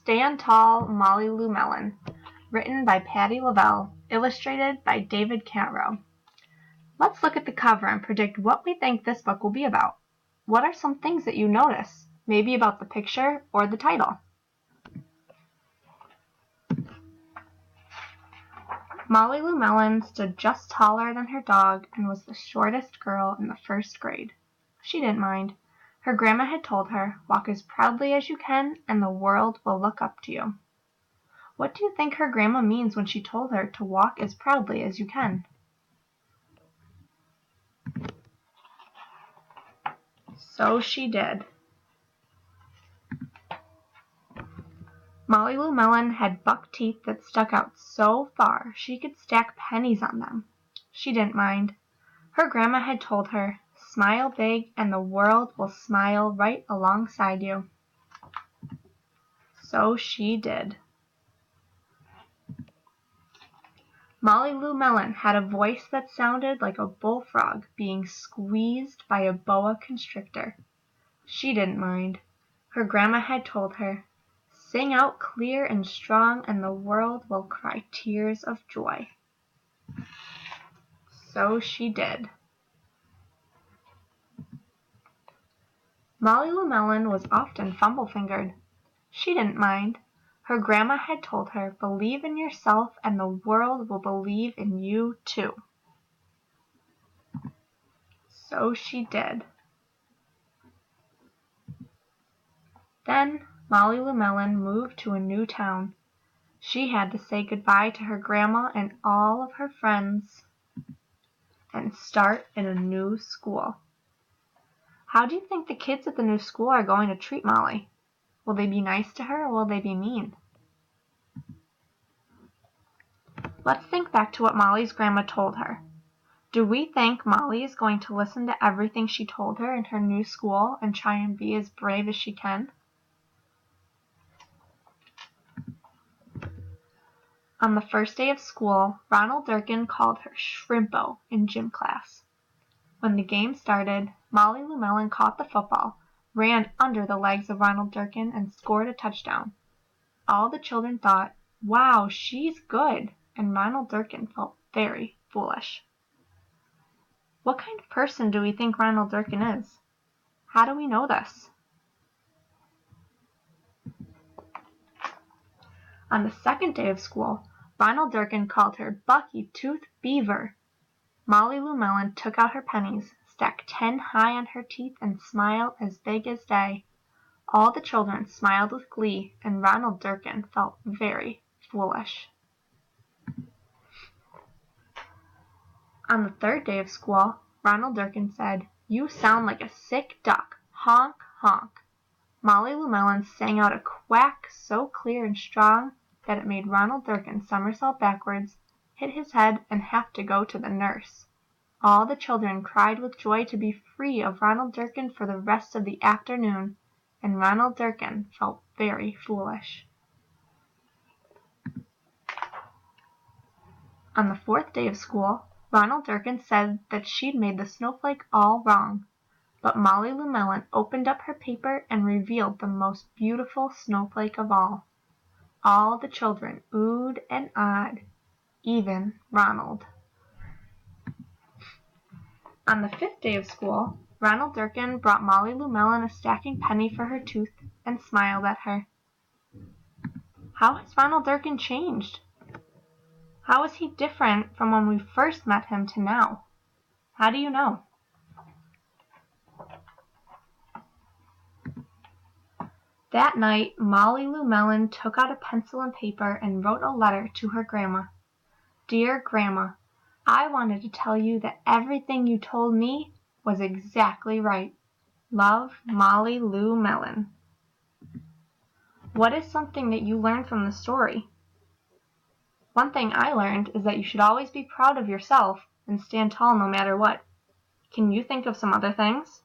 Stand Tall, Molly Lou Melon, written by Patty Lavelle, illustrated by David Carrow. Let's look at the cover and predict what we think this book will be about. What are some things that you notice, maybe about the picture or the title? Molly Lou Melon stood just taller than her dog and was the shortest girl in the first grade. She didn't mind. Her grandma had told her, "Walk as proudly as you can, and the world will look up to you." What do you think her grandma means when she told her to walk as proudly as you can? So she did. Molly Lou Melon had buck teeth that stuck out so far she could stack pennies on them. She didn't mind. Her grandma had told her, "Smile big and the world will smile right alongside you." So she did. Molly Lou Melon had a voice that sounded like a bullfrog being squeezed by a boa constrictor. She didn't mind. Her grandma had told her, "Sing out clear and strong and the world will cry tears of joy." So she did. Molly Lou Melon was often fumble-fingered. She didn't mind. Her grandma had told her, "Believe in yourself and the world will believe in you too." So she did. Then Molly Lou Melon moved to a new town. She had to say goodbye to her grandma and all of her friends and start in a new school. How do you think the kids at the new school are going to treat Molly? Will they be nice to her or will they be mean? Let's think back to what Molly's grandma told her. Do we think Molly is going to listen to everything she told her in her new school and try and be as brave as she can? On the first day of school, Ronald Durkin called her Shrimpo in gym class. When the game started, Molly Lou Melon caught the football, ran under the legs of Ronald Durkin, and scored a touchdown. All the children thought, "Wow, she's good," and Ronald Durkin felt very foolish. What kind of person do we think Ronald Durkin is? How do we know this? On the second day of school, Ronald Durkin called her Bucky Tooth Beaver. Molly Lou Melon took out her pennies, stacked 10 high on her teeth, and smiled as big as day. All the children smiled with glee, and Ronald Durkin felt very foolish. On the third day of school, Ronald Durkin said, "You sound like a sick duck. Honk, honk." Molly Lou Melon sang out a quack so clear and strong that it made Ronald Durkin somersault backwards, hit his head, and have to go to the nurse. All the children cried with joy to be free of Ronald Durkin for the rest of the afternoon, and Ronald Durkin felt very foolish. On the fourth day of school, Ronald Durkin said that she'd made the snowflake all wrong, but Molly Lou Melon opened up her paper and revealed the most beautiful snowflake of all. All the children oohed and ahed, even Ronald. On the fifth day of school, Ronald Durkin brought Molly Lou Melon a stacking penny for her tooth and smiled at her. How has Ronald Durkin changed? How is he different from when we first met him to now? How do you know? That night, Molly Lou Melon took out a pencil and paper and wrote a letter to her grandma. "Dear Grandma, I wanted to tell you that everything you told me was exactly right. Love, Molly Lou Melon." What is something that you learned from the story? One thing I learned is that you should always be proud of yourself and stand tall no matter what. Can you think of some other things?